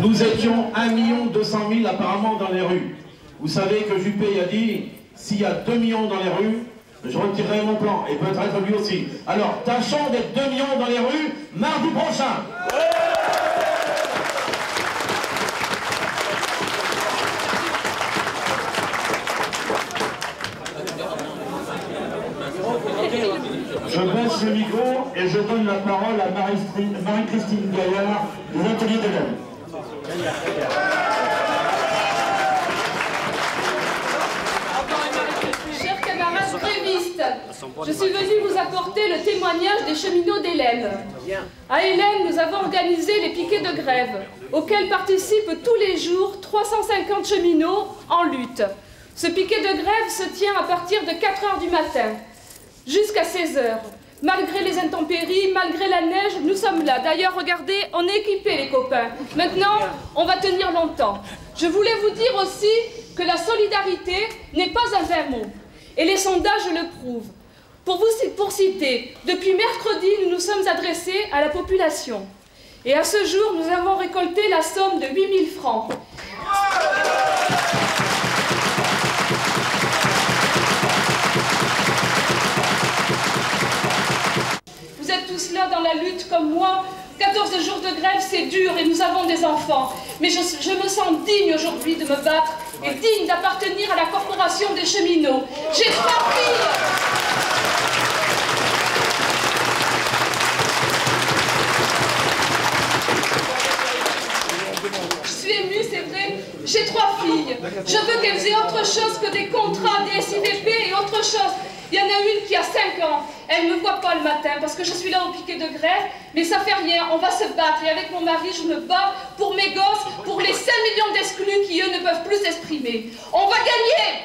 Nous étions 1 200 000 apparemment dans les rues. Vous savez que Juppé a dit, s'il y a 2 millions dans les rues, je retirerai mon plan, et peut-être lui aussi. Alors, tâchons d'être 2 millions dans les rues mardi prochain. Je baisse le micro et je donne la parole à Marie-Christine Gaillard des ateliers d'élèves. Chers camarades grévistes, je suis venue vous apporter le témoignage des cheminots d'Hélène. À Hélène, nous avons organisé les piquets de grève, auxquels participent tous les jours 350 cheminots en lutte. Ce piquet de grève se tient à partir de 4 h du matin. Jusqu'à 16 h. Malgré les intempéries, malgré la neige, nous sommes là. D'ailleurs, regardez, on est équipés les copains. Maintenant, on va tenir longtemps. Je voulais vous dire aussi que la solidarité n'est pas un vain mot. Et les sondages le prouvent. Pour citer, depuis mercredi, nous nous sommes adressés à la population. Et à ce jour, nous avons récolté la somme de 8 000 francs. Vous êtes tous là dans la lutte comme moi. 14 jours de grève, c'est dur et nous avons des enfants. Mais je me sens digne aujourd'hui de me battre et digne d'appartenir à la corporation des cheminots. J'ai 3 filles. Je suis émue, c'est vrai. J'ai 3 filles. Je veux qu'elles aient autre chose que des contrats, des SIVP et autre chose. Il y en a une qui a 5 ans. Elle ne me voit pas le matin parce que je suis là au piquet de grève. Mais ça fait rien, on va se battre. Et avec mon mari, je me bats pour mes gosses, pour les 5 millions d'exclus qui, eux, ne peuvent plus s'exprimer. On va gagner!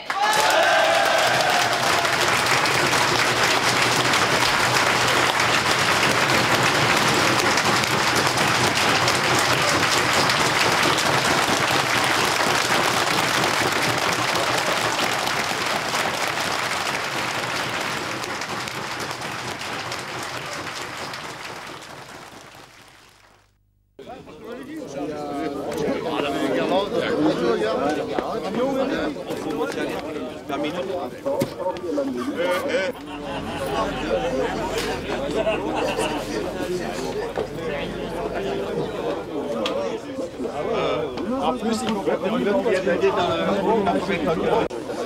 En plus, il faut faire une autre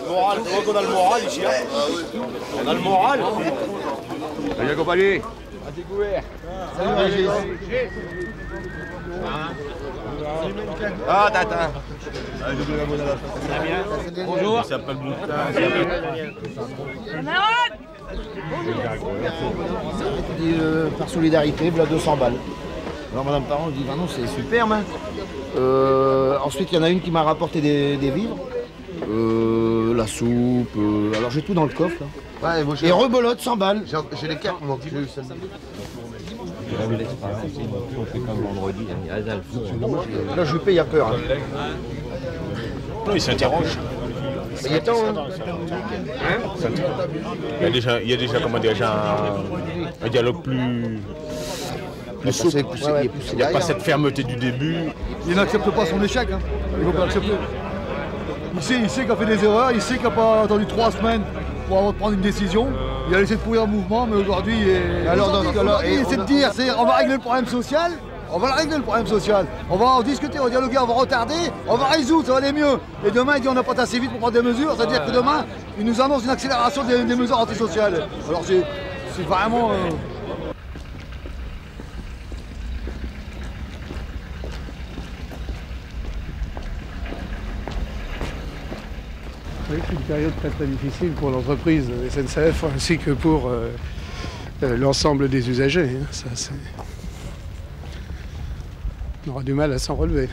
moral, on a le moral ici. On a le moral. Salut compagnie. À découvert. Salut Ah, tata. Bonjour. Par solidarité, voilà 200 balles. Alors Madame Parent dit, bah non, c'est superbe. Hein. Ensuite, il y en a une qui m'a rapporté des vivres. La soupe, alors j'ai tout dans le coffre. Là. Ouais, et rebelote, 100 balles. J'ai les cartes, mon j'ai eu celle-là. On fait comme vendredi, Là, je lui paye à peur. Hein. Non, il s'interroge. Il y a temps, hein. Il y a déjà comment dire, un dialogue plus souple. Il n'y a pas cette fermeté du début. Il n'accepte pas son échec. Hein. Il ne faut pas l'accepter. Il sait qu'il a fait des erreurs, il sait qu'il n'a pas attendu 3 semaines pour prendre une décision. Il a laissé de pourrir le mouvement, mais aujourd'hui, alors dans ce cas-là, c'est de dire, on va régler le problème social. On va régler le problème social. On va en discuter, on va dialoguer, on va retarder, on va résoudre, ça va aller mieux. Et demain, il dit on n'a pas assez vite pour prendre des mesures. C'est-à-dire que demain, il nous annonce une accélération des mesures antisociales. Alors c'est vraiment... C'est une période très difficile pour l'entreprise SNCF ainsi que pour l'ensemble des usagers. Hein. Ça, on aura du mal à s'en relever.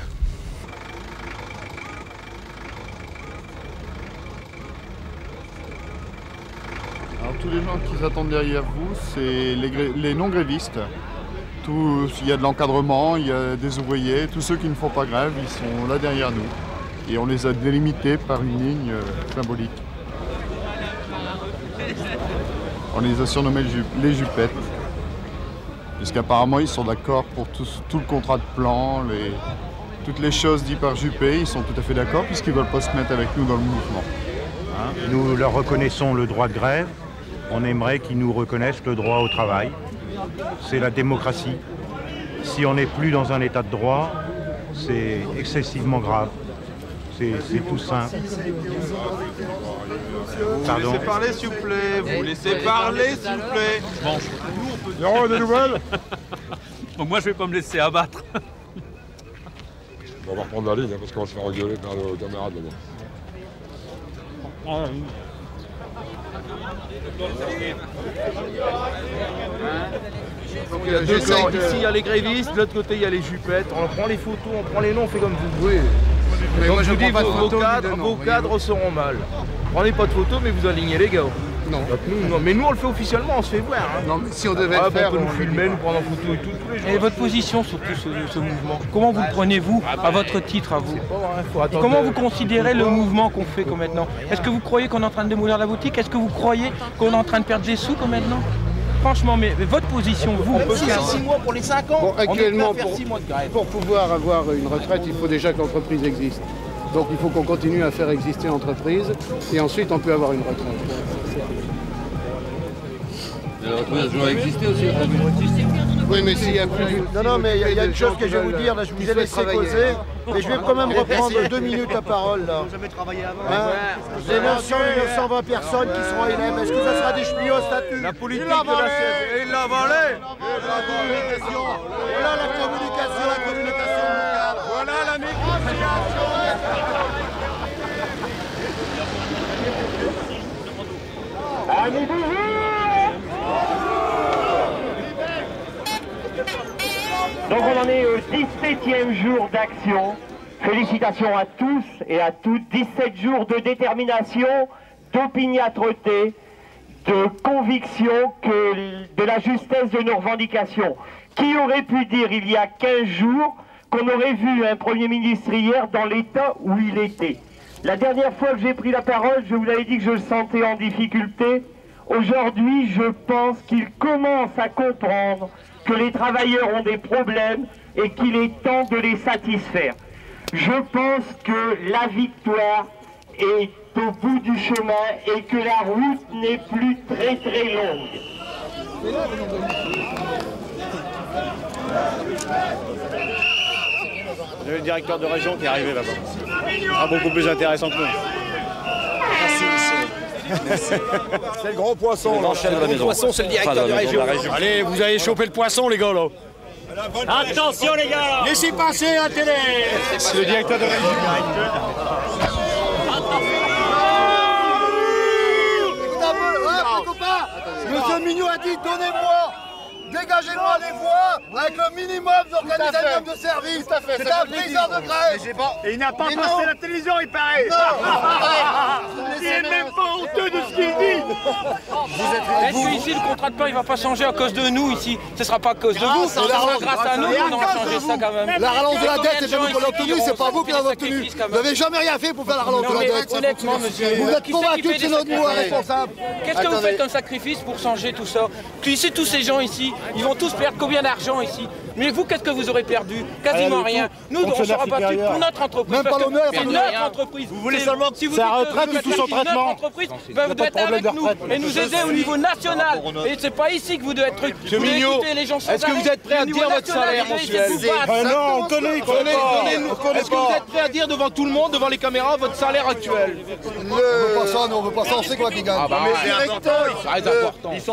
Alors, tous les gens qui s'attendent derrière vous, c'est les non-grévistes. Il y a de l'encadrement, il y a des ouvriers, tous ceux qui ne font pas grève, ils sont là derrière nous. Et on les a délimités par une ligne symbolique. On les a surnommés les jupettes. Puisqu'apparemment ils sont d'accord pour tout le contrat de plan, Toutes les choses dites par Juppé, ils sont tout à fait d'accord puisqu'ils ne veulent pas se mettre avec nous dans le mouvement. Hein, nous leur reconnaissons le droit de grève. On aimerait qu'ils nous reconnaissent le droit au travail. C'est la démocratie. Si on n'est plus dans un état de droit, c'est excessivement grave. C'est tout simple. Pardon. Vous laissez parler, s'il vous plaît. Vous laissez parler, s'il vous plaît. Bon. Il y aura des nouvelles. Bon, moi, je vais pas me laisser abattre. On va reprendre la ligne parce qu'on va se faire engueuler par nos camarades là-bas. Donc il y a deux camps. Ici il y a les grévistes, de l'autre côté il y a les juppettes. On prend les photos, on prend les noms, on fait comme vous. Oui. Donc moi, je vous dis, vos cadres seront mal. Prenez pas de photos, mais vous alignez les gars. Non. Non. Mais nous on le fait officiellement, on se fait voir. Hein. Non, mais si on devait le faire, on peut nous filmer, nous prendre en photo et tout tous les jours. Et votre position sur tout ce mouvement, comment vous le prenez-vous à votre titre à vous? Et comment vous considérez le mouvement qu'on fait comme maintenant? Est-ce que vous croyez qu'on est en train de démolir la boutique? Est-ce que vous croyez qu'on est en train de perdre des sous comme maintenant? Franchement, mais votre position, vous, on peut faire 6 mois pour les 5 ans. Bon, actuellement, on peut faire 6 mois de grève. Pour pouvoir avoir une retraite, il faut déjà que l'entreprise existe. Donc il faut qu'on continue à faire exister l'entreprise et ensuite on peut avoir une retraite. L'entreprise a toujours existé aussi. Oui, mais s'il y a plus d'une... Non, mais il y a une chose que je vais vous dire, là, je vous ai laissé causer, mais je vais quand même reprendre 2 minutes la parole, là. Vous avez travaillé avant. Les 920 personnes qui seront LM, est-ce que ça sera des cheminots au statut? La politique de la CFE, il l'a avalé. Voilà la communication. Voilà la négociation. Donc on en est au 17e jour d'action. Félicitations à tous et à toutes. 17 jours de détermination, d'opiniâtreté, de conviction, de la justesse de nos revendications. Qui aurait pu dire il y a 15 jours qu'on aurait vu un Premier ministre hier dans l'état où il était? La dernière fois que j'ai pris la parole, je vous avais dit que je le sentais en difficulté. Aujourd'hui, je pense qu'il commence à comprendre que les travailleurs ont des problèmes et qu'il est temps de les satisfaire. Je pense que la victoire est au bout du chemin et que la route n'est plus très longue. Vous avez le directeur de région qui est arrivé là-bas. Beaucoup plus intéressant que nous. C'est le gros poisson. Le gros poisson, c'est le directeur de région. Allez, vous allez choper le poisson, les gars, là. Attention, les gars. Laissez passer la télé. C'est le directeur de région. Écoute un peu, les copains. Monsieur Mignot a dit, donnez-moi, dégagez-moi les voies avec le minimum d'organisation de service. C'est un briseur de grève. Et il n'a pas passé la télévision, il paraît. Il n'est même pas honteux de ce qu'il dit. Est-ce que ici le contrat de pain il va pas changer à cause de nous ici? Ce sera pas à cause de vous, ce sera grâce à nous qu'on aura changé ça quand même. La rallonge de la dette, c'est pas nous qui l'avons obtenue, c'est pas vous qui l'avez obtenue. Vous n'avez jamais rien fait pour faire la rallonge de la dette. Honnêtement, monsieur, vous êtes convaincu que c'est notre mot responsable. Qu'est-ce que vous faites comme sacrifice pour changer tout ça? Ici, tous ces gens ici, ils vont tous perdre combien d'argent ici? Mais vous, qu'est-ce que vous aurez perdu? Quasiment rien. Nous, on sera battus pour notre entreprise. Même pas l'honneur, c'est notre entreprise. Vous voulez seulement si vous sa retraite ou tout son traitement? Vous devez être avec nous et nous aider au niveau national. Et c'est pas ici que vous devez être truc. Monsieur Mignot, est-ce que vous êtes prêt à dire votre salaire mensuel? Non, on connaît. Est-ce que vous êtes prêt à dire devant tout le monde, devant les caméras, votre salaire actuel? On veut pas ça, non, on veut pas ça, on sait quoi qui gagne.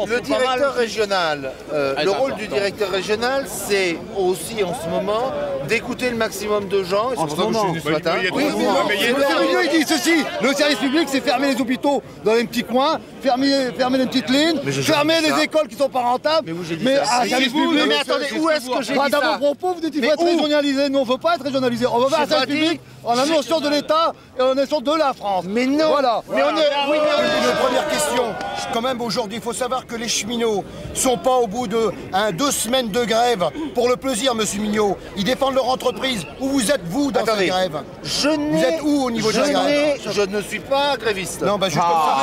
Le directeur régional, le rôle du directeur régional, c'est aussi en ce moment d'écouter le maximum de gens. En ce moment, il dit ceci, le service public, c'est fermer les hôpitaux dans les petits coins, fermer les petites lignes, fermer les écoles qui sont pas rentables. Mais un service public. Mais attendez, où est-ce que j'ai dit ça? Dans vos propos, vous dites qu'il faut être régionalisé. Nous, on ne veut pas être régionalisé. On veut faire un service public en la notion de l'État et en la notion de la France. Mais non. Voilà. Mais on est. Oui, Une première question. Quand même, aujourd'hui, il faut savoir que les cheminots ne sont pas au bout de 2 semaines de grève pour le plaisir, monsieur Mignot. Ils défendent leur entreprise. Où vous êtes, vous, dans cette grève? Vous êtes où au niveau de la grève? Je ne suis pas gréviste. Non, bah juste comme ça.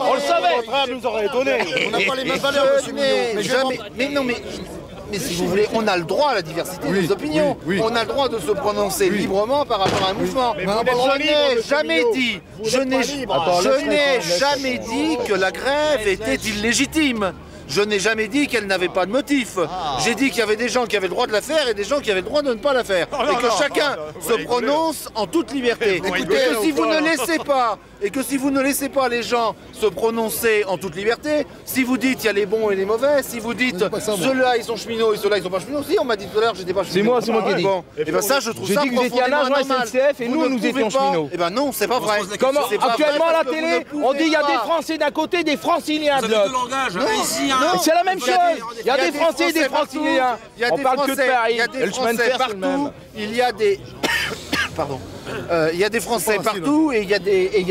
On le savait. Au contraire, nous aurait étonné. On n'a pas les mêmes valeurs, monsieur Mignot. Mais non, mais mais si vous voulez, on a le droit à la diversité des opinions. On a le droit de se prononcer librement par rapport à un mouvement. Je n'ai jamais dit, je n'ai jamais dit que la grève était illégitime. Je n'ai jamais dit qu'elle n'avait pas de motif. J'ai dit qu'il y avait des gens qui avaient le droit de la faire et des gens qui avaient le droit de ne pas la faire. Et que chacun se prononce en toute liberté. Et que si vous ne laissez pas les gens se prononcer en toute liberté, si vous dites il y a les bons et les mauvais, si vous dites ceux-là ils sont cheminots et ceux-là ils sont pas cheminots, si on m'a dit tout à l'heure j'étais pas cheminot. C'est moi qui ai dit. Bon, et ben ça je trouve ça profondément normal. J'ai dit que vous étiez un agent SNCF et nous étions cheminots. Et ben non, c'est pas vrai. Comment actuellement à la télé, on dit il y a des Français d'un côté, des Franciliens de l'autre. C'est la même chose. Il y a des Français et des Franciliens. On parle que de Paris. Le chemin de fer, c'est le même. Il y a des... Pardon. Il y a des Français partout et il y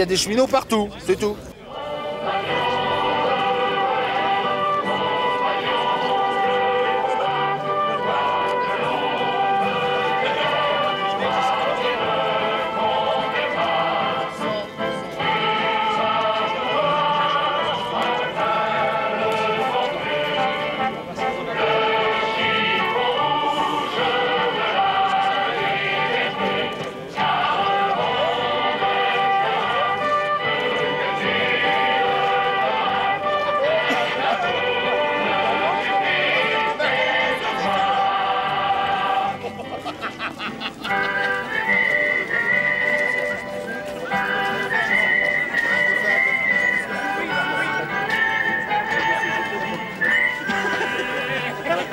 a des cheminots partout. C'est tout.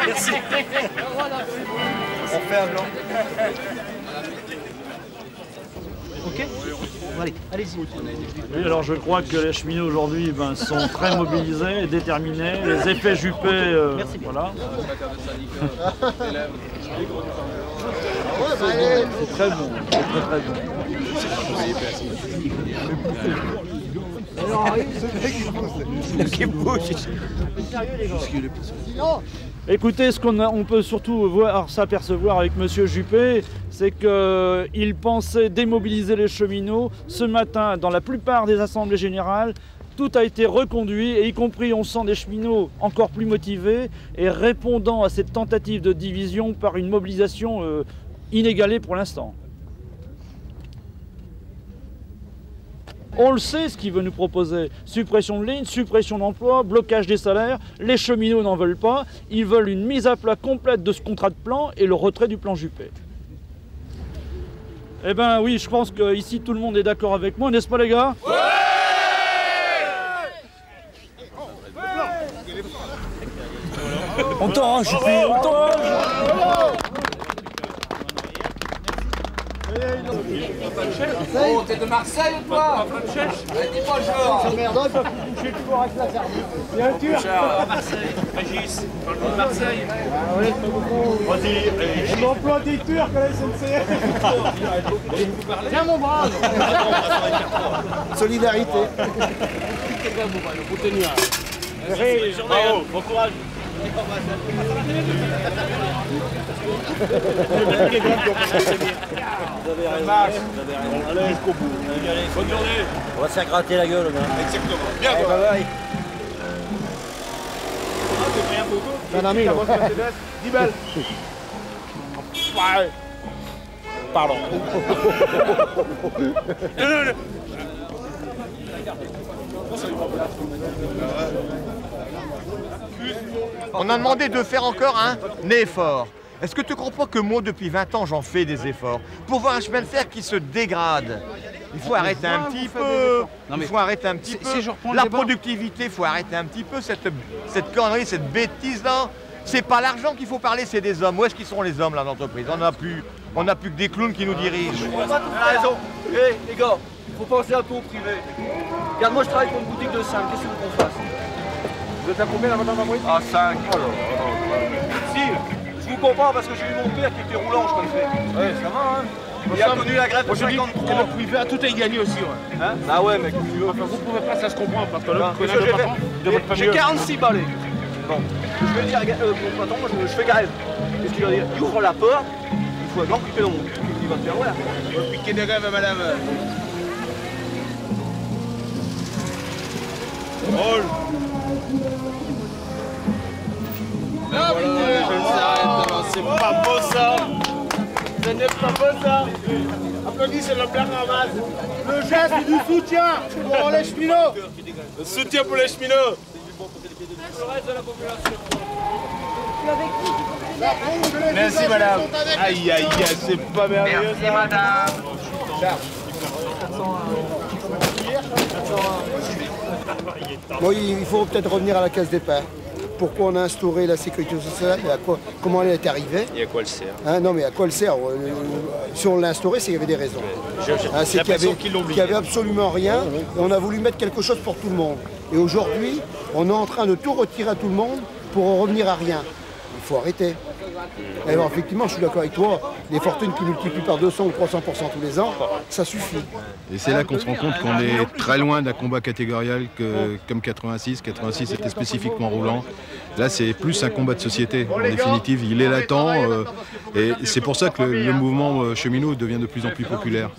Merci. On fait un blanc. Ok. Allez-y. Oui, alors je crois que les cheminots aujourd'hui sont très mobilisés, déterminés. Les effets Juppé, voilà. C'est très bon, c'est très bon. Écoutez, ce qu'on peut surtout s'apercevoir avec M. Juppé, c'est qu'il pensait démobiliser les cheminots. Ce matin, dans la plupart des assemblées générales, tout a été reconduit, et y compris on sent des cheminots encore plus motivés et répondant à cette tentative de division par une mobilisation inégalée pour l'instant. On le sait ce qu'il veut nous proposer. Suppression de lignes, suppression d'emplois, blocage des salaires. Les cheminots n'en veulent pas. Ils veulent une mise à plat complète de ce contrat de plan et le retrait du plan Juppé. Eh ben oui, je pense qu'ici tout le monde est d'accord avec moi, n'est-ce pas les gars? Ouais! On t'en Juppé, on t'en Oh, t'es de Marseille ou toi? Dis bonjour. C'est merdant, ils peuvent vous coucher toujours avec la sardine. Il y a un turc. Marseille, Régis, de Marseille. Ah oui, pas beaucoup. On emploie des Turcs à la SNCF. Tiens mon brave. Solidarité. Faut tenir. Bravo, bon courage. Allez, jusqu'au bout. Bonne journée. On va se faire gratter la gueule, gars. Exactement. Bien, bye bye. Ah, t'es pris un photo? Un ami, là. 10 balles. Ouais. Pardon. On a demandé de faire encore un effort. Est-ce que tu comprends que moi, depuis 20 ans, j'en fais des efforts pour voir un chemin de fer qui se dégrade? Il faut arrêter un petit peu. Il faut arrêter un petit peu. La productivité, il faut arrêter un petit peu cette connerie, cette bêtise-là. C'est pas l'argent qu'il faut parler, c'est des hommes. Où est-ce qu'ils sont les hommes là dans l'entreprise? On n'a plus que des clowns qui nous dirigent. On a raison. Hé les gars, il faut penser un peu au privé. Regarde, moi je travaille pour une boutique de 5, qu'est-ce que vous qu'on fasse? Vous êtes à combien la madame Amoury? Ah 5. Oh là. Si, je vous comprends parce que j'ai eu mon père qui était roulant, je connais. Ouais, ça va hein. Il a connu la grève de 53. Et le privé a tout à y gagner aussi, ouais. Hein? Ah ouais, mec, tu veux. Enfin, vous pouvez pas, ça se comprend, parce que là, j'ai 46 balais. Bon, je vais dire mon patron, je fais grève. Qu'est-ce qu'il va dire? Il ouvre la porte, il faut l'enculé dans mon cul, il va te faire voir. On va piquer des rêves, madame. Roll. C'est pas beau ça. Ce n'est pas beau ça. Applaudissez le blanc en masse. Le geste du soutien pour les cheminots. Le soutien pour les cheminots. Merci madame. Aïe aïe aïe, c'est pas merveilleux. Merci madame. Bon, il faut peut-être revenir à la case départ. Pourquoi on a instauré la sécurité sociale et comment elle est arrivée. Et à quoi elle sert? Non mais à quoi elle sert? Si on l'a instauré, c'est qu'il y avait des raisons. C'est qu'il y avait absolument rien et on a voulu mettre quelque chose pour tout le monde. Et aujourd'hui, on est en train de tout retirer à tout le monde pour en revenir à rien. Il faut arrêter. Alors effectivement, je suis d'accord avec toi, les fortunes qui multiplient par 200 ou 300% tous les ans, ça suffit. Et c'est là qu'on se rend compte qu'on est très loin d'un combat catégorial comme 86. 86 était spécifiquement roulant. Là, c'est plus un combat de société. En définitive, il est latent. Et c'est pour ça que le mouvement cheminot devient de plus en plus populaire.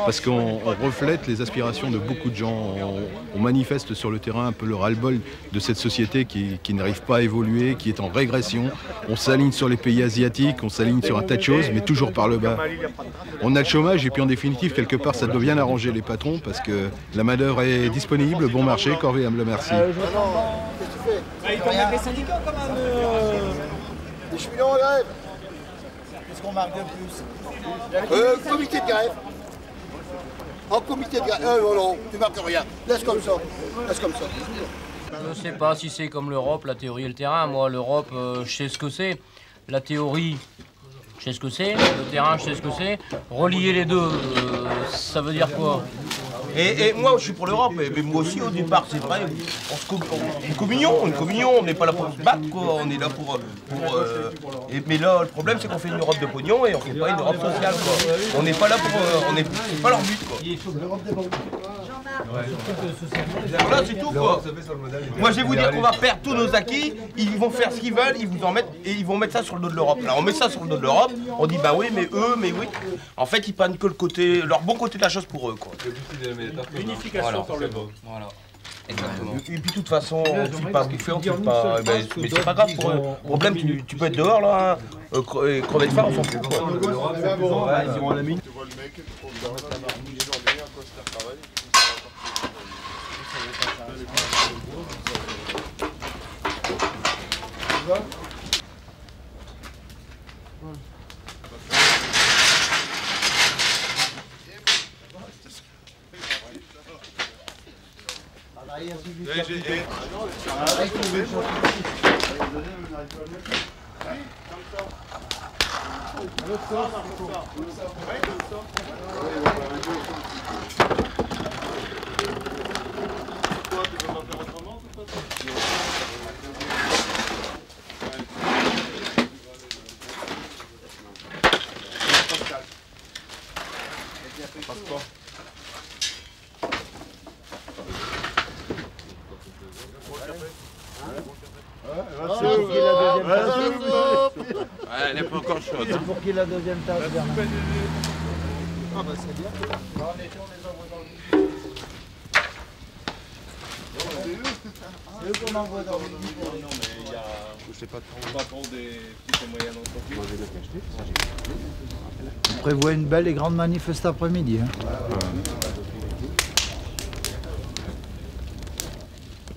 Parce qu'on reflète les aspirations de beaucoup de gens. On manifeste sur le terrain un peu le ras-le-bol de cette société qui n'arrive pas à évoluer, qui est en régression. On s'aligne sur les pays asiatiques, on s'aligne sur un tas de choses, mais toujours par le bas. On a le chômage et puis en définitive, quelque part, ça doit bien arranger les patrons parce que la main-d'œuvre est disponible, bon marché, corvée le merci. Il faut mettre les syndicats quand même. Les cheminots en grève. Qu'est-ce qu'on marque de plus? Comité de grève. En comité de grève. Non, tu marques rien. Laisse comme ça. Laisse comme ça. Je ne sais pas si c'est comme l'Europe, la théorie et le terrain. Moi, l'Europe, je sais ce que c'est. La théorie, je sais ce que c'est. Le terrain, je sais ce que c'est. Relier les deux, ça veut dire quoi? Et moi, je suis pour l'Europe, mais moi aussi, au départ, c'est vrai. Une communion, on n'est pas là pour se battre, quoi. On est là pour mais là, le problème, c'est qu'on fait une Europe de pognon et on fait pas une Europe sociale, quoi. On n'est pas là pour... c'est pas leur but, quoi. Voilà, c'est tout, quoi. Moi, je vais vous dire qu'on va perdre tous nos acquis, ils vont faire ce qu'ils veulent, ils vous en mettent, et ils vont mettre ça sur le dos de l'Europe. Là, on met ça sur le dos de l'Europe, on dit, bah oui, mais eux, mais oui. En fait, ils prennent que le côté, leur bon côté de la chose pour eux, quoi. L'unification sur le dos. Voilà. Exactement. Et puis de toute façon, on ne tue pas bouffer, on ne tue pas. Mais c'est pas grave pour eux. Le problème, tu peux être dehors là, crever de faim, on s'en fout. Ils iront à la mine. Elle n'est pas encore chaude. C'est pour qui la deuxième tasse, Bernard? Ah bah c'est bien. C'est eux qu'on envoie dans les livres. Non mais il y a... Je sais pas pour des petites et moyennes entreprises. On prévoit une belle et grande manif cet après-midi.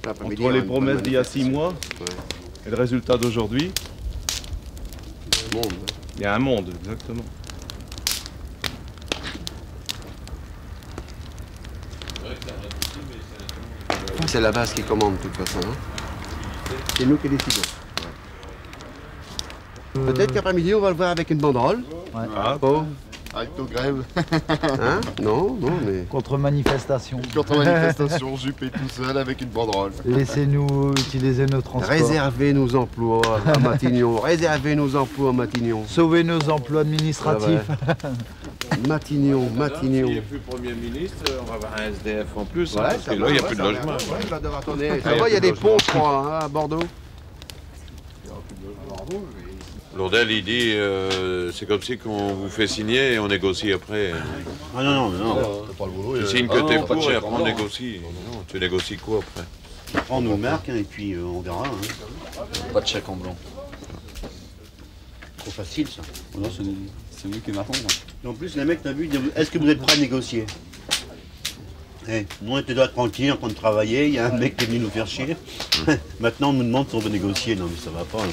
Entre les promesses d'il y a 6 mois et le résultat d'aujourd'hui, il y a un monde, exactement. C'est la base qui commande de toute façon. C'est nous qui décidons. Peut-être qu'après-midi, on va le voir avec une banderole. Oh. Avec nos grèves. Hein? Non, mais... Contre-manifestation. Contre-manifestation, Juppé tout seul avec une banderole. Laissez-nous utiliser nos transports. Réservez nos emplois à Matignon. Réservez nos emplois à Matignon. Sauvez nos emplois administratifs. Matignon. Il n'y a plus Premier ministre, on va avoir un SDF en plus, parce que là, il n'y a plus de logement. Ça va, il y a des ponts, je crois, à Bordeaux. Lourdel, il dit, c'est comme si qu'on vous fait signer et on négocie après. Ah non. Tu signes que t'es pour et après on négocie. Non, tu négocies quoi après? On nous le marque et puis on verra. Pas de chèque en blanc. trop facile ça. Non, c'est nous qui marquons. En plus, les mecs, t'as vu, est-ce que vous êtes prêts à négocier? Nous on était là tranquille en train de travailler, il y a un mec qui est venu nous faire chier. Maintenant on nous demande si on veut négocier, non mais ça va pas.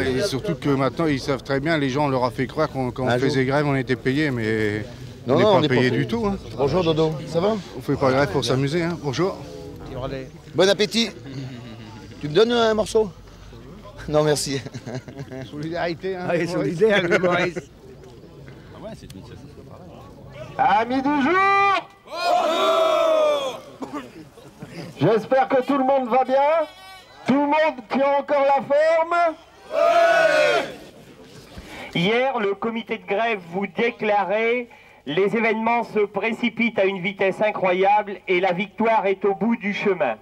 Et surtout que maintenant ils savent très bien, les gens on leur a fait croire qu'on faisait grève, on était payés, mais on n'est pas payés du tout. Hein. Bonjour Dodo, ça va? On fait pas grève pour s'amuser, hein. Bonjour. Bon appétit. Tu me donnes un morceau? Non, merci. Solidarité, hein. Allez, solidaire, le Maurice. Ah ouais, c'est tout ça, pareil. Amis du jour! J'espère que tout le monde va bien. Tout le monde qui a encore la forme? Hier, le comité de grève vous déclarait « Les événements se précipitent à une vitesse incroyable et la victoire est au bout du chemin ».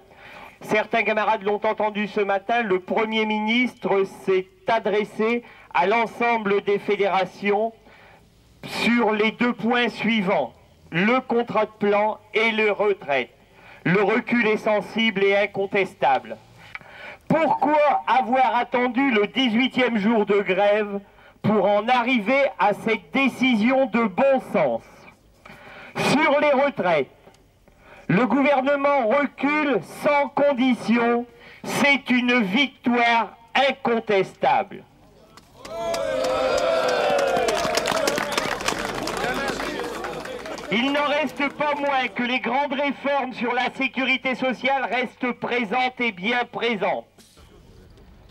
Certains camarades l'ont entendu ce matin, le Premier ministre s'est adressé à l'ensemble des fédérations sur les 2 points suivants, le contrat de plan et le retraite. Le recul est sensible et incontestable. Pourquoi avoir attendu le 18e jour de grève pour en arriver à cette décision de bon sens? Sur les retraites, le gouvernement recule sans condition, c'est une victoire incontestable. Il n'en reste pas moins que les grandes réformes sur la sécurité sociale restent présentes et bien présentes.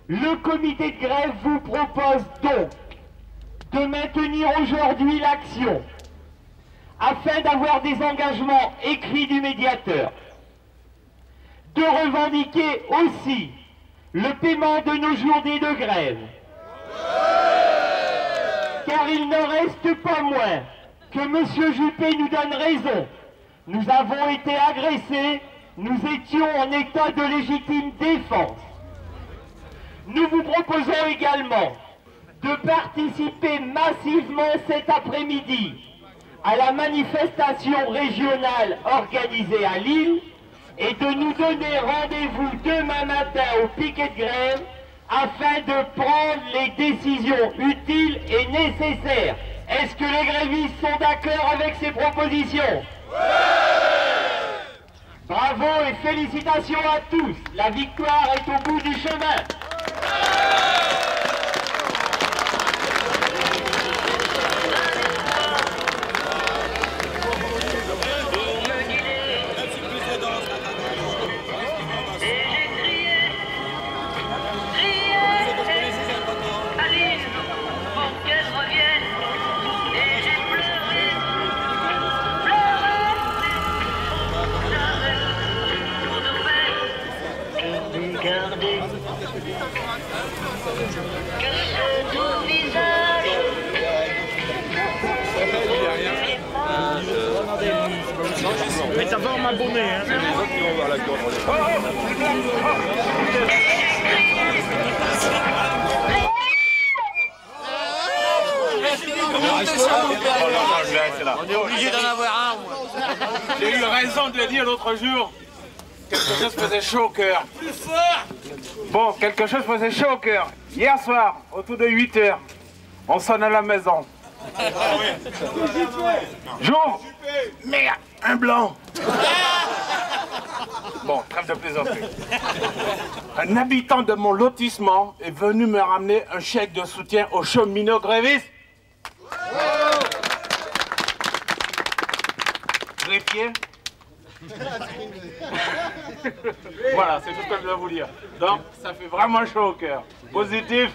Le comité de grève vous propose donc de maintenir aujourd'hui l'action afin d'avoir des engagements écrits du médiateur, de revendiquer aussi le paiement de nos journées de grève, car il n'en reste pas moins que M. Juppé nous donne raison. Nous avons été agressés, nous étions en état de légitime défense. Nous vous proposons également de participer massivement cet après-midi à la manifestation régionale organisée à Lille et de nous donner rendez-vous demain matin au piquet de grève afin de prendre les décisions utiles et nécessaires. Est-ce que les grévistes sont d'accord avec ces propositions? Bravo et félicitations à tous. La victoire est au bout du chemin. Mais t'as pas m'abonner, hein. C'est les autres qui vont voir la corde. On est obligé d'en avoir un, moi. J'ai eu raison de le dire l'autre jour. Quelque chose faisait chaud au cœur. Plus fort! Bon, quelque chose faisait chaud au cœur. Hier soir, autour de 8 h, on sonne à la maison. J'ouvre. Merde, un blanc. Bon, trêve de plaisanterie. Un habitant de mon lotissement est venu me ramener un chèque de soutien aux cheminots grévistes. Greffier. Voilà, c'est tout ce que je dois vous dire. Donc, ça fait vraiment chaud au cœur. Positif.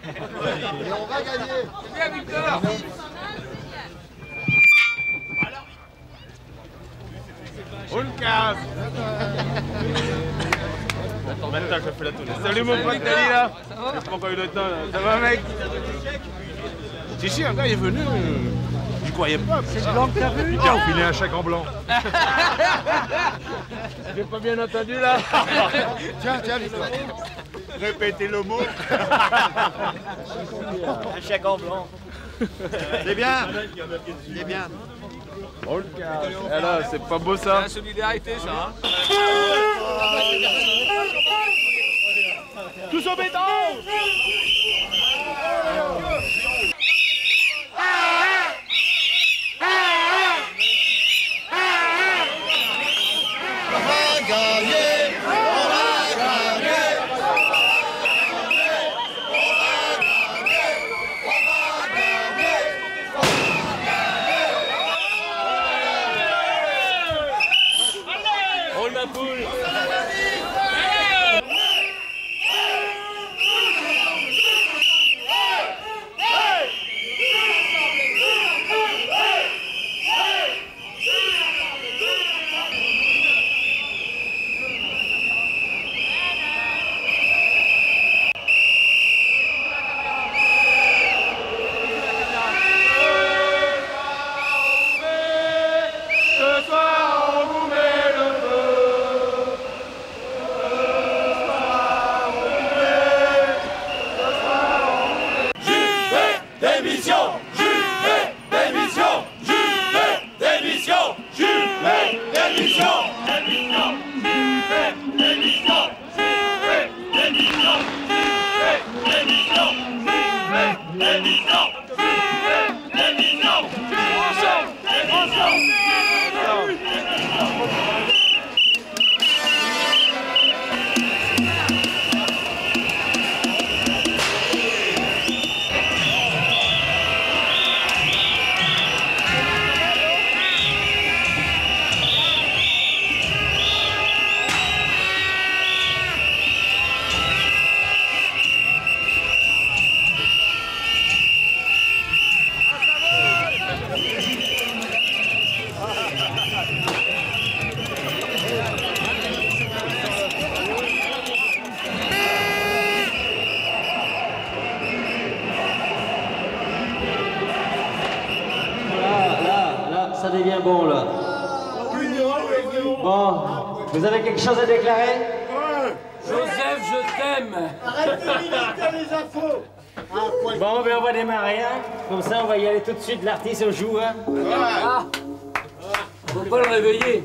Et on va gagner. Victor. On le casse. Attends, maintenant je fais la tournée. Salut mon pote Dalila. J'ai pas encore eu le temps là. Ça va mec? Si, un gars est venu. Je croyais pas. C'est blanc que t'as vu? Il t'a refilé un chèque en blanc. J'ai pas bien entendu là. Tiens, Victor. Répétez le mot. Un chèque en blanc. C'est bien. C'est bien. On le casse. Et là, c'est pas beau ça? La solidarité, ça, hein. Tous au béton! Ça devient bon là. Bon, vous avez quelque chose à déclarer? Joseph, je t'aime. Arrête de limiter les infos. Bon, ben on va démarrer, hein. Comme ça, on va y aller tout de suite. L'artiste, on joue, hein. Ah. Faut pas le réveiller.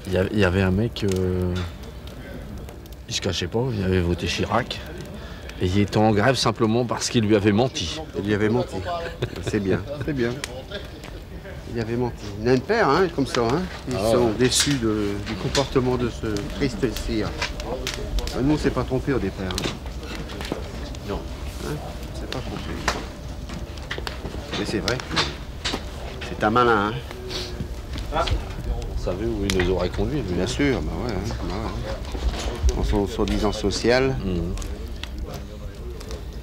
Il y avait un mec, il se cachait pas, il avait voté Chirac. Et il était en grève simplement parce qu'il lui avait menti. Il lui avait menti. C'est bien, c'est bien. Il avait menti. Il y en a une paire, hein, comme ça. Hein. Ils sont déçus du comportement de ce triste sire. Nous, on ne s'est pas trompé au départ. Hein. Non. Hein, on ne s'est pas trompé. Mais c'est vrai. C'est un malin. Hein. On savait où il nous aurait conduit. Bien sûr, bah ouais. Hein, bah ouais. En son soi-disant social.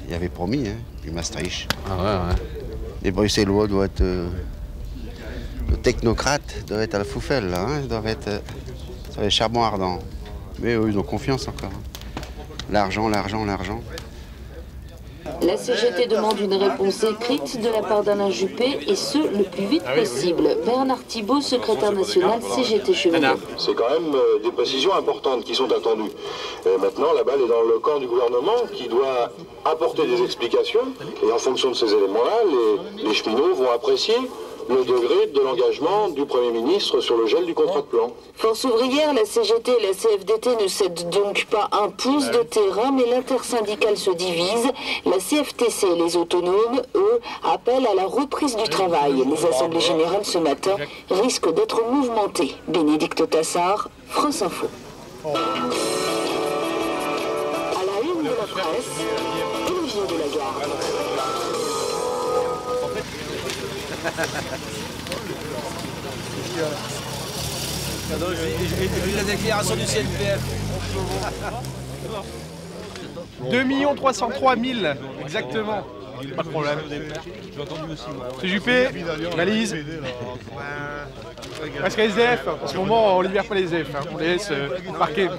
Il avait promis, hein, du Maastricht. Ah ouais. Les Bruxellois doivent être... le technocrate doivent être à la foufelle, là. Hein, ils doivent être sur les charbons ardents. Mais eux, ils ont confiance encore. Hein. L'argent, l'argent, l'argent. La CGT demande une réponse écrite de la part d'Alain Juppé, et ce, le plus vite possible. Bernard Thibault, secrétaire national CGT Cheminot. C'est quand même des précisions importantes qui sont attendues. Maintenant, la balle est dans le camp du gouvernement qui doit apporter des explications. Et en fonction de ces éléments-là, les cheminots vont apprécier le degré de l'engagement du Premier ministre sur le gel du contrat de plan. Force ouvrière, la CGT et la CFDT ne cèdent donc pas un pouce de terrain, mais l'intersyndicale se divise. La CFTC et les autonomes, eux, appellent à la reprise du travail. Les assemblées générales ce matin risquent d'être mouvementées. Bénédicte Tassard, France Info. À la une de la presse, Olivier Delagarde. J'ai vu la déclaration du CNPF. 2 303 000, exactement. Pas de problème. C'est Juppé, valise. Parce qu'à SDF, en ce moment, on ne libère pas les SDF. Hein. On les laisse parquer.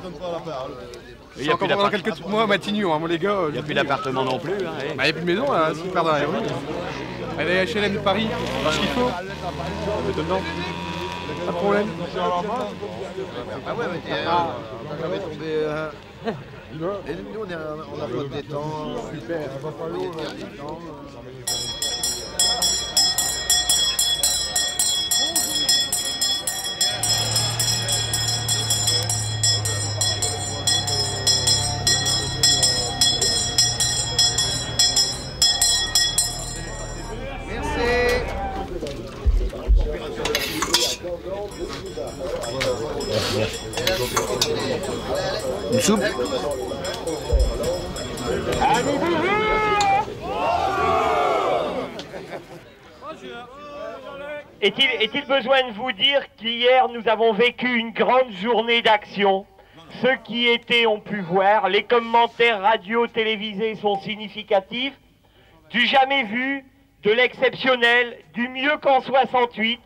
Il y a encore pendant quelques mois à Matignon, hein, les gars. Il n'y a plus d'appartement non plus. Hein, il n'y a plus de maison, là, c'est perdre dans la rue. Allez, HLM de Paris, c'est ce qu'il faut. Dedans. Pas de problème. Ah ouais, mais on avait tombé. Et nous, on a voté des temps. Super, on va pas l'eau. Une soupe? Est-il besoin de vous dire qu'hier nous avons vécu une grande journée d'action? Ceux qui étaient ont pu voir, les commentaires radio télévisés sont significatifs, du jamais vu, de l'exceptionnel, du mieux qu'en 68,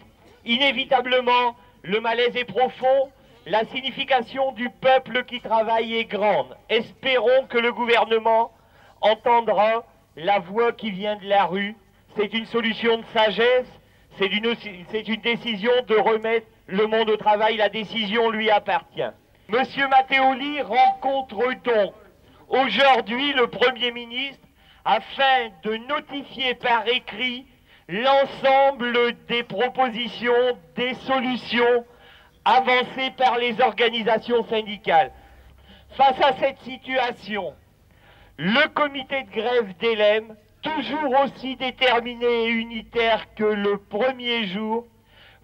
inévitablement le malaise est profond, la signification du peuple qui travaille est grande. Espérons que le gouvernement entendra la voix qui vient de la rue. C'est une solution de sagesse, c'est une décision de remettre le monde au travail, la décision lui appartient. Monsieur Matteoli rencontre donc aujourd'hui le Premier ministre afin de notifier par écrit l'ensemble des propositions, des solutions avancées par les organisations syndicales. Face à cette situation, le comité de grève d'ELEM, toujours aussi déterminé et unitaire que le premier jour,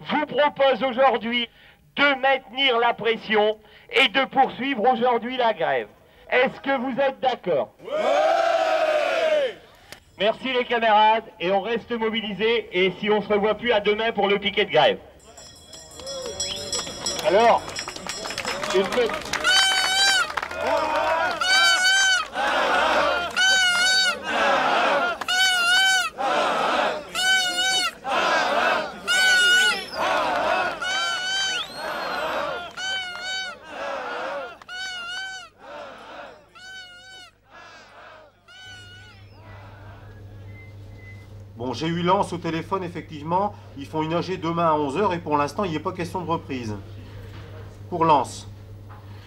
vous propose aujourd'hui de maintenir la pression et de poursuivre aujourd'hui la grève. Est-ce que vous êtes d'accord? Oui! Merci les camarades, et on reste mobilisés, et si on se revoit plus à demain pour le piquet de grève. Alors, une petite... Bon, j'ai eu Lens au téléphone, effectivement. Ils font une AG demain à 11 h et pour l'instant, il n'y a pas question de reprise. Pour Lens.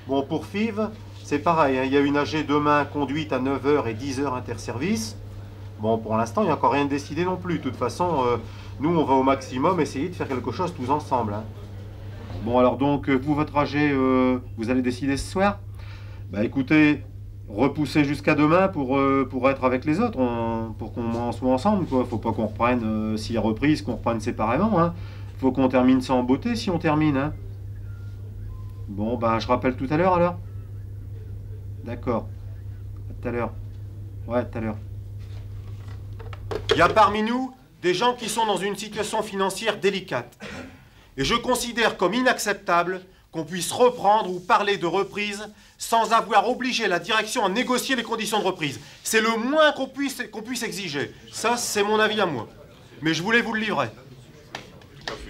Bon, pour FIV, c'est pareil. Hein, il y a une AG demain conduite à 9 h et 10 h interservice. Bon, pour l'instant, il n'y a encore rien de décidé non plus. De toute façon, nous, on va au maximum essayer de faire quelque chose tous ensemble. Hein. Bon, alors donc, vous, votre trajet, vous allez décider ce soir? Bah écoutez, repoussez jusqu'à demain pour être avec les autres, pour qu'on en soit ensemble, quoi. Faut pas qu'on reprenne, s'il y a reprise, qu'on reprenne séparément, hein. Faut qu'on termine ça en beauté si on termine, hein. Bon, bah je rappelle tout à l'heure alors. D'accord. À tout à l'heure. Ouais, tout à l'heure. Il y a parmi nous des gens qui sont dans une situation financière délicate. Et je considère comme inacceptable qu'on puisse reprendre ou parler de reprise sans avoir obligé la direction à négocier les conditions de reprise. C'est le moins qu'on puisse exiger. Ça, c'est mon avis à moi. Mais je voulais vous le livrer.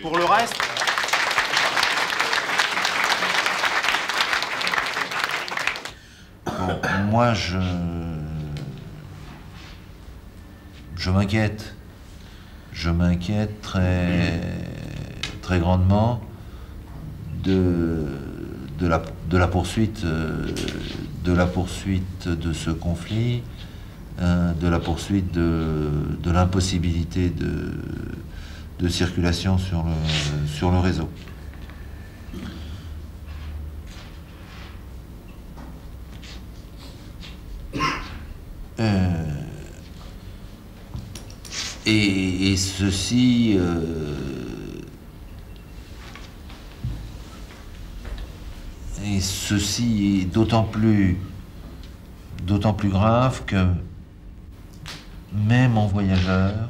Pour le reste... Bon, moi, je m'inquiète. Je m'inquiète très grandement de la poursuite de ce conflit, de la poursuite de l'impossibilité de circulation sur le réseau. Et ceci est d'autant plus grave que même en voyageur,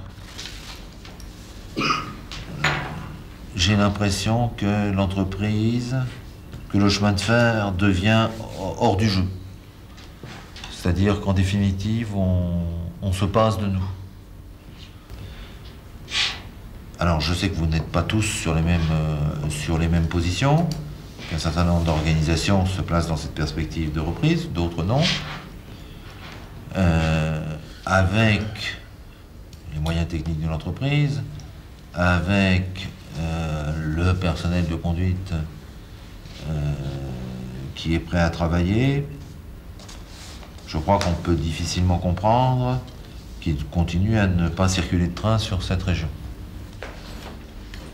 j'ai l'impression que l'entreprise, que le chemin de fer devient hors du jeu. C'est-à-dire qu'en définitive, on se passe de nous. Alors je sais que vous n'êtes pas tous sur les mêmes positions, qu'un certain nombre d'organisations se placent dans cette perspective de reprise, d'autres non. Avec les moyens techniques de l'entreprise, avec le personnel de conduite qui est prêt à travailler, je crois qu'on peut difficilement comprendre qu'il continue à ne pas circuler de train sur cette région.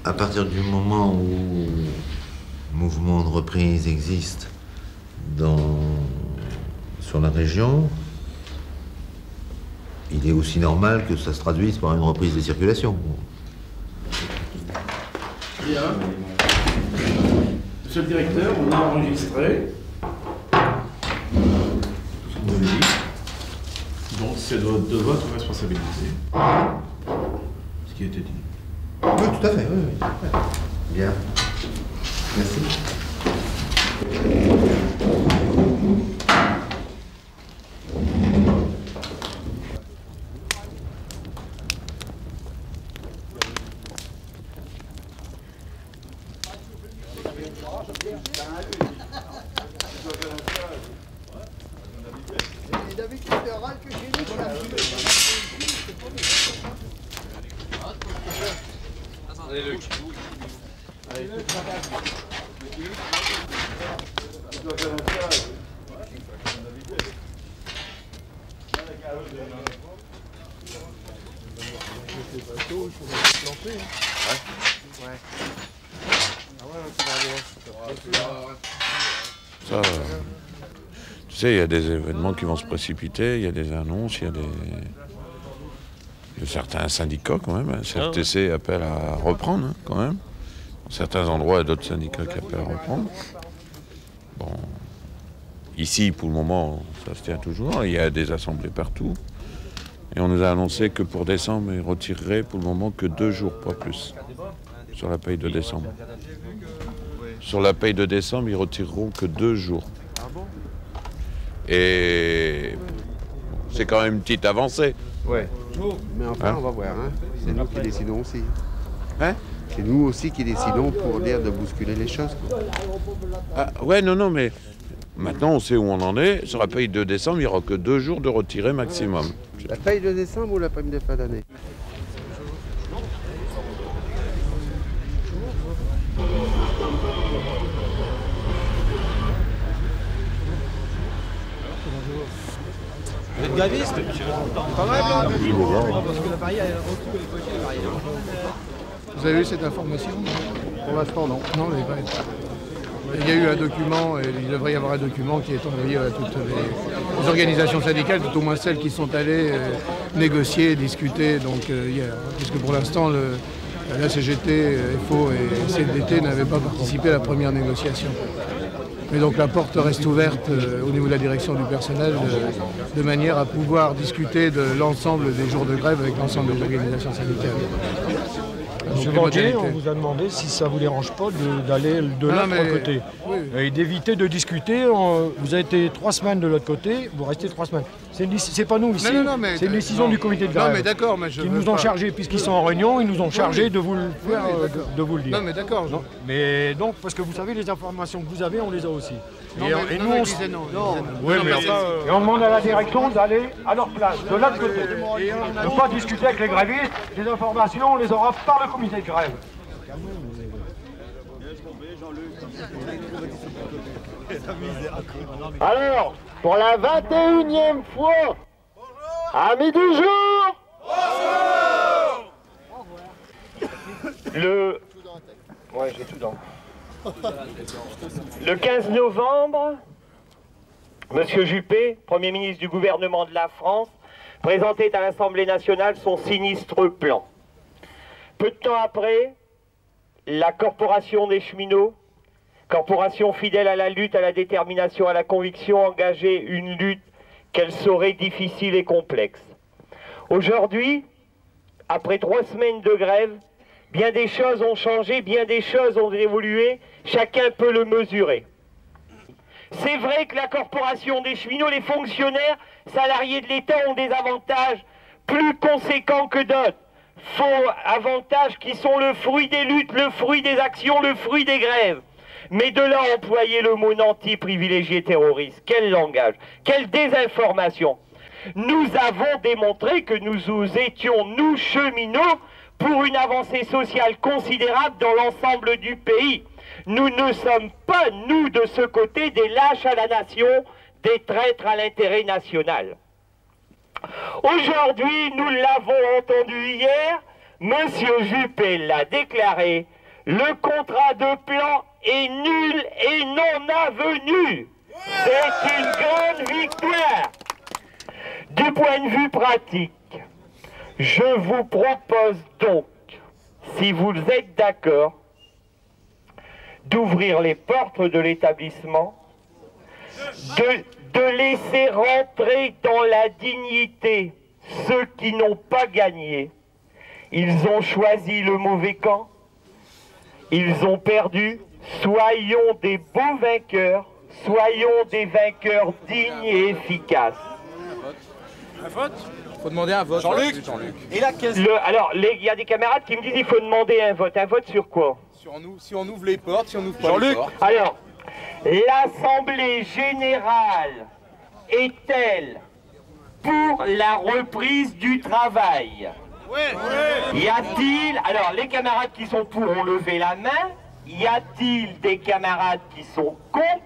À partir du moment où le mouvement de reprise existe sur la région, il est aussi normal que ça se traduise par une reprise des circulations. Bien. Monsieur le directeur, on a enregistré tout ce que vous avez dit. Donc c'est de votre responsabilité ce qui a été dit. Oui, tout à fait, oui. Bien. Merci. Allez, Luc. Allez. Ça, tu sais, il y a des événements qui vont se précipiter, il y a des annonces, il y a certains syndicats quand même. CFTC appelle à reprendre quand même. Dans certains endroits, il y a d'autres syndicats qui appellent à reprendre. Bon, ici, pour le moment, ça se tient toujours. Il y a des assemblées partout. Et on nous a annoncé que pour décembre, ils retireraient pour le moment que 2 jours, pas plus, sur la paye de décembre. Sur la paye de décembre, ils retireront que 2 jours. Et c'est quand même une petite avancée. Ouais. Mais enfin, on va voir. Hein. C'est nous qui décidons aussi. Hein? C'est nous aussi qui décidons pour dire de bousculer les choses. Quoi. Ah, ouais, non, mais maintenant on sait où on en est. Sur la paye de décembre, il n'y aura que 2 jours de retiré maximum. La paye de décembre ou la paye de fin d'année? Vous êtes graviste, monsieur? Pas mal, là. Oui, parce que la barrière, elle retrouve les cochers, la barrière. Vous avez eu cette information? Pour l'instant, non. Non, il y a eu un document, et il devrait y avoir un document qui est envoyé à toutes les organisations syndicales, tout au moins celles qui sont allées négocier, discuter donc, hier. Puisque pour l'instant, la CGT, FO et CFDT n'avaient pas participé à la première négociation. Mais donc la porte reste ouverte au niveau de la direction du personnel de manière à pouvoir discuter de l'ensemble des jours de grève avec l'ensemble des organisations syndicales. Monsieur Bandier, on vous a demandé si ça ne vous dérange pas d'aller de l'autre côté et d'éviter de discuter. Vous avez été 3 semaines de l'autre côté, vous restez 3 semaines. C'est pas nous ici, c'est une décision du comité de grève. Non mais d'accord, mais ils nous ont chargé, puisqu'ils sont en réunion, ils nous ont chargé de vous le dire. Non mais d'accord. Mais donc, parce que vous savez, les informations que vous avez, on les a aussi. Non, et nous, on demande à la direction d'aller à leur place, de l'autre côté. De ne pas discuter avec les grévistes, les informations, on les aura par le comité de grève. Alors, pour la 21e fois, amis du jour, Ouais, j'ai tout dans. Le 15 novembre, M. Juppé, Premier ministre du gouvernement de la France, présentait à l'Assemblée nationale son sinistre plan. Peu de temps après, la corporation des cheminots, corporation fidèle à la lutte, à la détermination, à la conviction, engageait une lutte qu'elle saurait difficile et complexe. Aujourd'hui, après 3 semaines de grève, bien des choses ont changé, bien des choses ont évolué, chacun peut le mesurer. C'est vrai que la corporation des cheminots, les fonctionnaires salariés de l'État ont des avantages plus conséquents que d'autres. Faux avantages qui sont le fruit des luttes, le fruit des actions, le fruit des grèves. Mais de là à employer le mot nanti privilégié terroriste, quel langage, quelle désinformation. Nous avons démontré que nous étions, nous cheminots, pour une avancée sociale considérable dans l'ensemble du pays. Nous ne sommes pas, nous, de ce côté, des lâches à la nation, des traîtres à l'intérêt national. Aujourd'hui, nous l'avons entendu hier, M. Juppé l'a déclaré, le contrat de plan est nul et non avenu. C'est une grande victoire. Du point de vue pratique, je vous propose donc, si vous êtes d'accord, d'ouvrir les portes de l'établissement, de laisser rentrer dans la dignité ceux qui n'ont pas gagné. Ils ont choisi le mauvais camp, ils ont perdu. Soyons des beaux vainqueurs, soyons des vainqueurs dignes et efficaces. Un vote ? Faut demander un vote. Jean-Luc. Et là, alors, il y a des camarades qui me disent qu'il faut demander un vote. Un vote sur quoi? Si on ouvre les portes, si on ouvre pas les portes. Alors, l'Assemblée générale est-elle pour la reprise du travail? Y a-t-il... Alors, les camarades qui sont pour ont levé la main. Y a-t-il des camarades qui sont contre?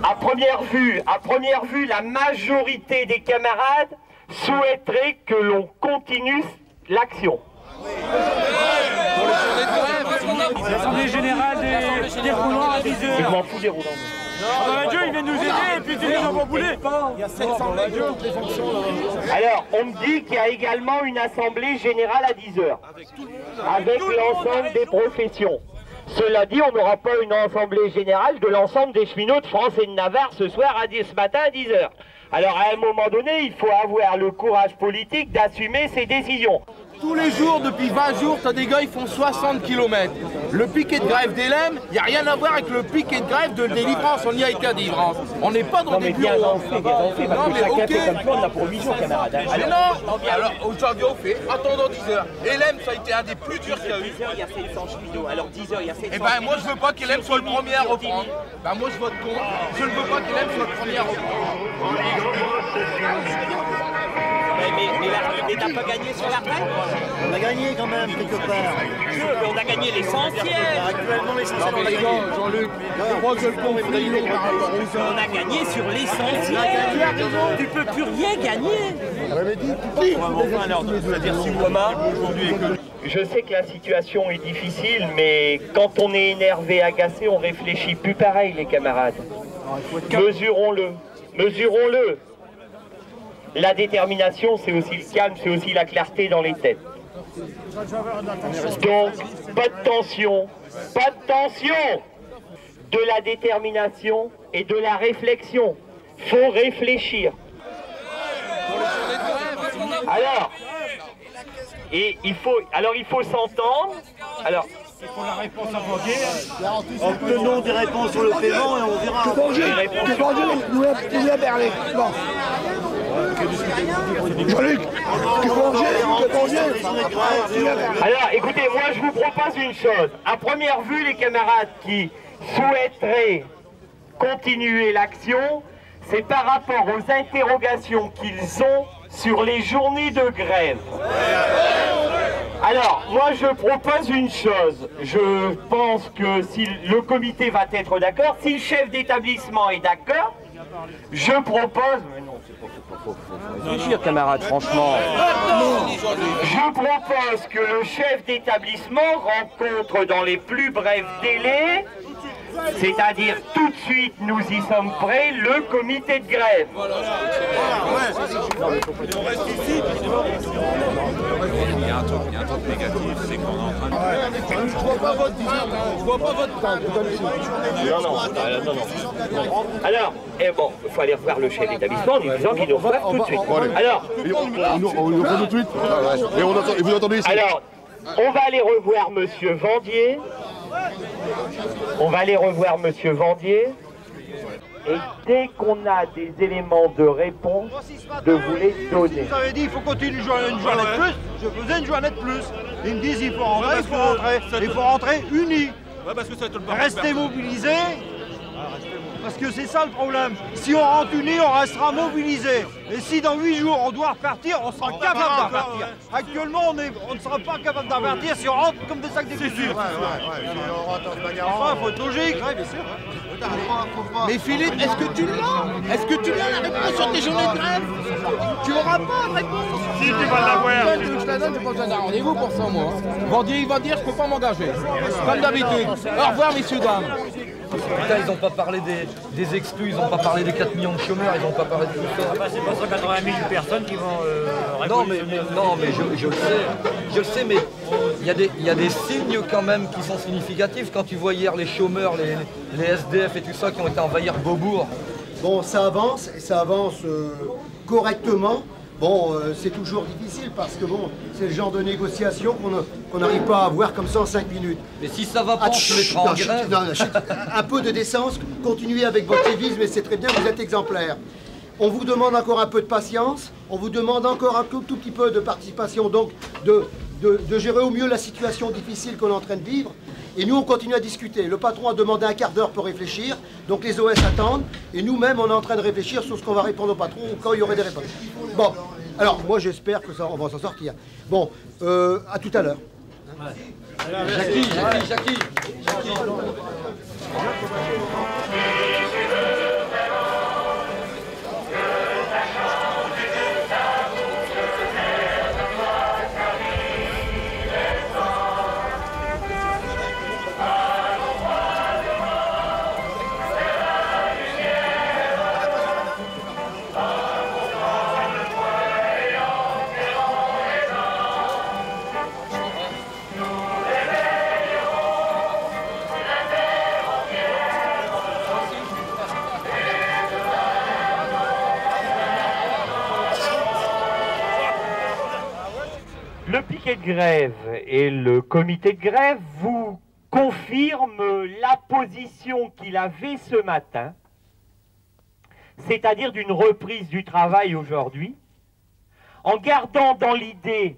À première vue, la majorité des camarades souhaiterait que l'on continue l'action. L'Assemblée générale des roulants à 10 heures. Je m'en fous des roulants. Non, Dieu, il vient nous aider et puis tu nous envoies bouler. Il y a 700 Alors, on me dit qu'il y a également une assemblée générale à 10 heures. Avec l'ensemble des professions. Cela dit, on n'aura pas une assemblée générale de l'ensemble des cheminots de France et de Navarre ce matin à 10 heures. Alors, à un moment donné, il faut avoir le courage politique d'assumer ses décisions. Tous les jours, depuis 20 jours, t'as des gars, ils font 60 km. Le piquet de grève d'Hélène, il n'y a rien à voir avec le piquet de grève de délivrance. On y a été à délivrance. On n'est pas dans des bureaux. Non, mais chacun fait comme toi, on a provision, camarade. Mais non. Alors, aujourd'hui, on fait, attendons 10 heures. Hélène, ça a été un des plus durs qu'il y a eu. 10 heures, il y a 700 cheminots. Alors, 10 heures, il y a 700 Eh ben, moi, je veux pas qu'Hélène soit le premier à reprendre. Ben, moi, je vote contre. Je ne veux pas qu'Hélène soit le premier à reprendre. Mais t'as pas gagné sur la retraite? On a gagné quand même, quelque part. Mais on a gagné l'essentiel. Actuellement, l'essentiel, on a gagné. Jean-Luc, je crois que le conflit par rapport aux on a gagné sur l'essentiel. Tu peux plus rien gagner. Je sais que la situation est difficile, mais quand on est énervé, agacé, on réfléchit plus pareil, les camarades. Mesurons-le, mesurons-le. La détermination, c'est aussi le calme, c'est aussi la clarté dans les têtes. Donc, pas de tension, pas de tension. De la détermination et de la réflexion. Faut réfléchir. Alors, il faut s'entendre. Alors, il faut la réponse à Vandier. Obtenons des réponses sur le paiement et on verra. Que Vandier nous a parlé. Bon. Jean-Luc, alors, écoutez, moi je vous propose une chose. À première vue, les camarades qui souhaiteraient continuer l'action, c'est par rapport aux interrogations qu'ils ont sur les journées de grève. Alors, moi je propose une chose. Je pense que si le comité va être d'accord, si le chef d'établissement est d'accord, je propose... Mais non, c'est pas réfléchir, camarades, franchement. Je propose que le chef d'établissement rencontre dans les plus brefs délais, c'est-à-dire tout de suite, nous y sommes prêts, le comité de grève. Il y a un truc négatif, c'est qu'on est en train de... Je vois pas votre visite, je vois pas votre... Non. Alors, bon, il faut aller revoir le chef d'établissement en lui disant qu'il nous revoit tout de suite. Alors, on le fait tout de suite. Et vous attendez ici. Alors, on va aller revoir Monsieur Vandier. On va aller revoir Monsieur Vandier. Et dès qu'on a des éléments de réponse, de vous les donner. Vous avez dit il faut continuer une journée de plus, je faisais une journée de plus. Ils me disent il faut rentrer, il faut rentrer. Il faut rentrer unis. Restez mobilisés. Parce que c'est ça le problème. Si on rentre unis, on restera mobilisés. Et si dans 8 jours on doit repartir, on sera capable de repartir. Actuellement, on ne sera pas capable de repartir si on rentre comme des sacs d'écriture. Enfin, il faut être logique. Ouais, bien sûr. Mais Philippe, est-ce que tu l'as? Est-ce que tu l'as la réponse sur tes journées de grève? Tu n'auras pas de réponse. Si tu vas l'avoir. Je la donne, j'ai pas besoin d'un rendez-vous pour ça, moi. Vandier, il va dire, je peux pas m'engager. Comme d'habitude. Au revoir, messieurs, dames. Putain, ils n'ont pas parlé des exclus, ils n'ont pas parlé des 4 millions de chômeurs, ils n'ont pas parlé de tout ça. C'est pas 180 000 personnes qui vont non, mais je le sais, mais il y a des signes quand même qui sont significatifs. Quand tu vois hier les chômeurs, les SDF et tout ça qui ont été envahir Beaubourg. Bon, ça avance, et ça avance correctement. Bon, c'est toujours difficile parce que bon, c'est le genre de négociation qu'on n'arrive pas à avoir comme ça en 5 minutes. Mais si ça va pas, on se mettra en grève. Un peu de décence, continuez avec votre civisme, mais c'est très bien, vous êtes exemplaires. On vous demande encore un peu de patience, on vous demande encore un tout petit peu de participation, donc de gérer au mieux la situation difficile qu'on est en train de vivre. Et nous, on continue à discuter. Le patron a demandé un quart d'heure pour réfléchir, donc les OS attendent, et nous-mêmes, on est en train de réfléchir sur ce qu'on va répondre au patron quand il y aurait des réponses. Bon, alors, moi, j'espère que ça, on va s'en sortir. Bon, à tout à l'heure. Jackie. Le piquet de grève et le comité de grève vous confirment la position qu'il avait ce matin, c'est-à-dire d'une reprise du travail aujourd'hui, en gardant dans l'idée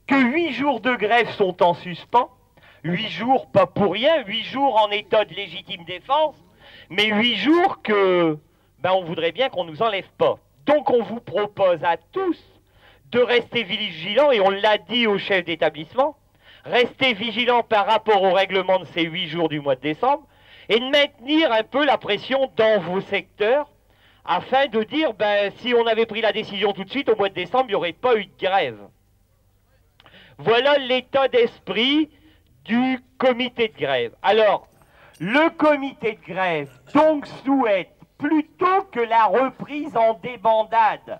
que 8 jours de grève sont en suspens, 8 jours pas pour rien, 8 jours en état de légitime défense, mais 8 jours que on voudrait bien qu'on ne nous enlève pas. Donc on vous propose à tous de rester vigilants, et on l'a dit au chef d'établissement, rester vigilants par rapport au règlement de ces 8 jours du mois de décembre, et de maintenir un peu la pression dans vos secteurs, afin de dire, ben, si on avait pris la décision tout de suite, au mois de décembre, il n'y aurait pas eu de grève. Voilà l'état d'esprit du comité de grève. Alors, le comité de grève donc souhaite plutôt que la reprise en débandade,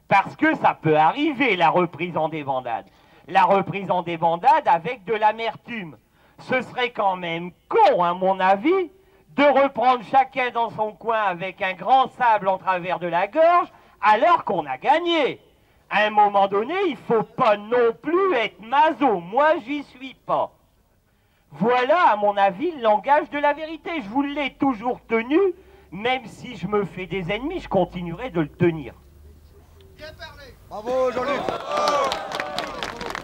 parce que ça peut arriver la reprise en débandade, la reprise en débandade avec de l'amertume. Ce serait quand même con, à mon avis, de reprendre chacun dans son coin avec un grand sable en travers de la gorge, alors qu'on a gagné. À un moment donné, il ne faut pas non plus être maso. Moi, j'y suis pas. Voilà, à mon avis, le langage de la vérité. Je vous l'ai toujours tenu, même si je me fais des ennemis, je continuerai de le tenir. Bravo, Jean-Luc.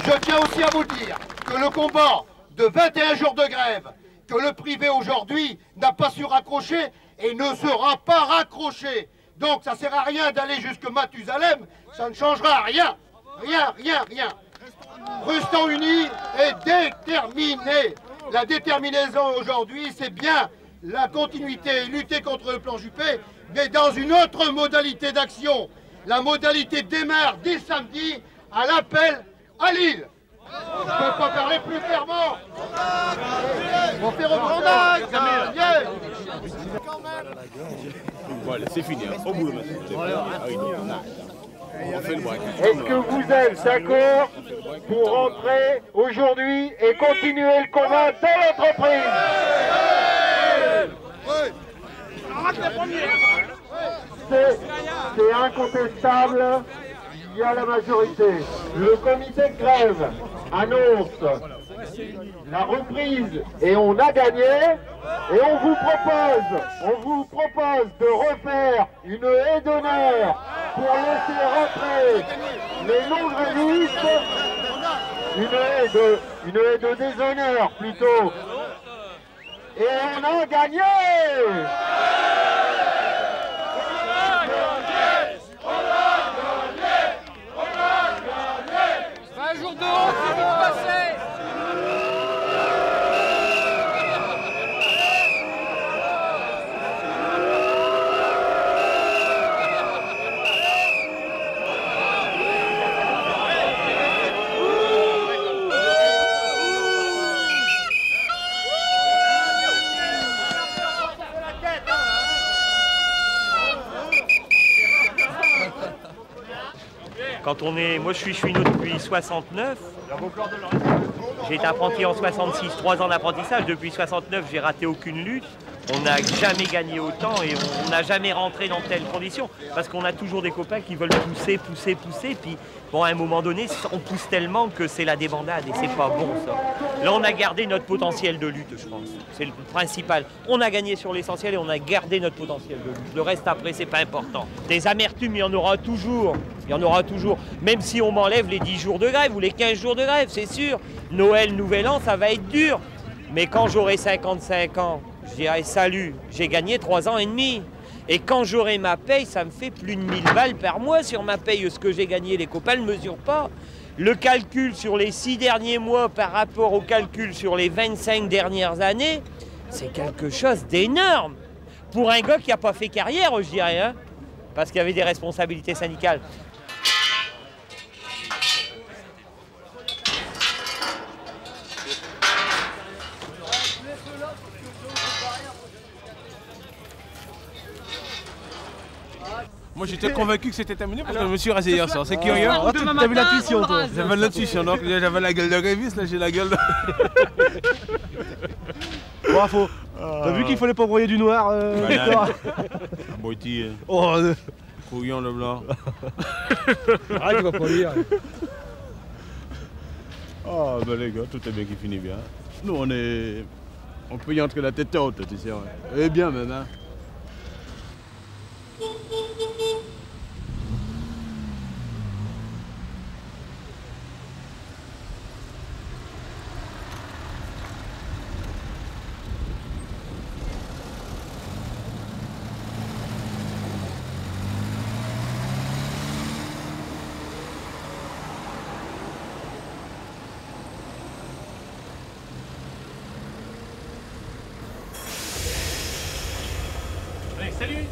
Je tiens aussi à vous dire que le combat de 21 jours de grève que le privé aujourd'hui n'a pas su raccrocher et ne sera pas raccroché. Donc ça ne sert à rien d'aller jusque Mathusalem, ça ne changera rien. Rien. Restons unis et déterminés. La déterminaison aujourd'hui, c'est bien la continuité, lutter contre le plan Juppé, mais dans une autre modalité d'action. La modalité démarre dès samedi à l'appel à Lille. Je ne peux pas parler plus clairement. On fait reprendre. Voilà, c'est fini, hein. Au bout le match. Est-ce que vous êtes d'accord pour rentrer aujourd'hui et continuer le combat dans l'entreprise? C'est incontestable, il y a la majorité. Le comité de grève annonce la reprise et on a gagné. Et on vous propose de refaire une haie d'honneur pour laisser rentrer les non-grévistes, une haie de déshonneur plutôt. Et on a gagné! Un jour de honte, c'est vite passé! Quand on est, moi je suis cheminot depuis 69, j'ai été apprenti en 66, 3 ans d'apprentissage, depuis 69 j'ai raté aucune lutte, on n'a jamais gagné autant et on n'a jamais rentré dans telles conditions, parce qu'on a toujours des copains qui veulent pousser, puis bon à un moment donné on pousse tellement que c'est la débandade et c'est pas bon ça. Là on a gardé notre potentiel de lutte je pense, c'est le principal. On a gagné sur l'essentiel et on a gardé notre potentiel de lutte, le reste après c'est pas important. Des amertumes il y en aura toujours. Il y en aura toujours, même si on m'enlève les 10 jours de grève ou les 15 jours de grève, c'est sûr. Noël, Nouvel An, ça va être dur. Mais quand j'aurai 55 ans, je dirai salut, j'ai gagné 3 ans et demi. Et quand j'aurai ma paye, ça me fait plus de 1000 balles par mois sur ma paye. Ce que j'ai gagné, les copains ne mesurent pas. Le calcul sur les 6 derniers mois par rapport au calcul sur les 25 dernières années, c'est quelque chose d'énorme. Pour un gars qui n'a pas fait carrière, je dirais, hein, parce qu'il y avait des responsabilités syndicales. Moi j'étais convaincu que c'était terminé parce que je me suis rasé hier soir, c'est curieux. T'as vu l'intuition toi? J'avais l'intuition, donc j'avais la gueule de gréviste, là j'ai la gueule de... Bravo. T'as vu qu'il fallait pas broyer du noir Boiti. Oh, couillon le blanc. Ah, tu vas pas lire. Ah ben les gars, tout est bien qui finit bien. Nous on peut y entrer la tête haute, tu sais. Et bien même, hein. Salut!